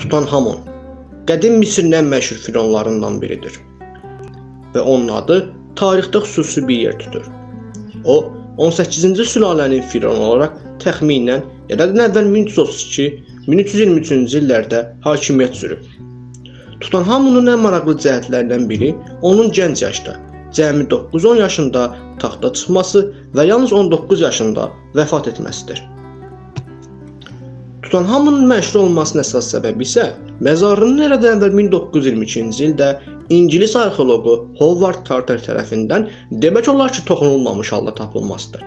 Tutanhamon qədim Misirin ən məşhur firavunlarından biridir və onun adı tarixdə xüsusi bir yer tutur. O, 18-ci sülalənin firavunu olaraq təxminən eradan əvvəl 1332-1323-cü illərdə hakimiyyət sürüb. Tutanhamonun ən maraqlı cəhətlərindən biri onun gənc yaşda, cəmi 9-10 yaşında taxta çıxması və yalnız 19 yaşında vəfat etməsidir. Tutanhamonun məşhur olmasının əsas səbəbi isə məzarının eradan əvvəl 1922-ci ildə İngilis arxeoloqu Howard Carter tərəfindən demək olar ki, toxunulmamış halda tapılmasıdır.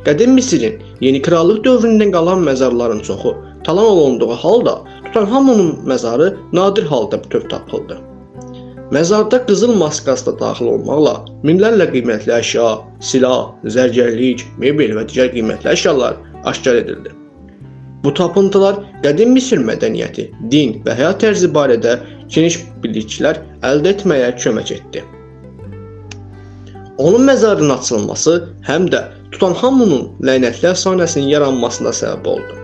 Qədim Misirin yeni krallıq dövründən qalan məzarların çoxu talan olunduğu halda Tutanhamonun məzarı nadir halda bütöv tapıldı. Məzarda qızıl maskası da daxil olmaqla minlərlə qiymətli əşya, silah, zərgərlik, mebel və digər qiymətli əşyalar aşkar edildi. Bu tapıntılar qədim Misir mədəniyyəti, din və həyat tərzi barədə geniş biliklər əldə etməyə kömək etdi. Onun məzarının açılması həm də Tutanhamonun lənətli əfsanəsinin yaranmasına səbəb oldu.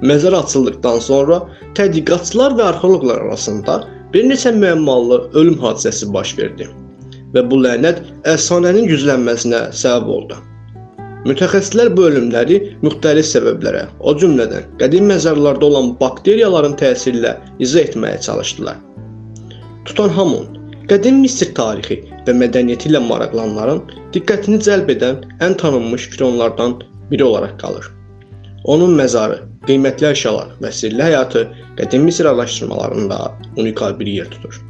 Məzar açıldıqdan sonra tədqiqatçılar və arxeoloqlar arasında bir neçə müəmmalı ölüm hadisəsi baş verdi və bu lənət əfsanənin güclənməsinə səbəb oldu. Mütəxəssislər bu ölümləri müxtəlif səbəblərə, o cümlədən qədim məzarlarda olan bakteriyaların təsiri ilə izah etməyə çalışdılar. Tutanhamon, qədim Misir tarixi və mədəniyyəti ilə maraqlananların diqqətini cəlb edən ən tanınmış firavunlardan biri olaraq qalır. Onun məzarı, qiymətli əşyalar və sirli həyatı qədim Misir araşdırmalarında unikal bir yer tutur.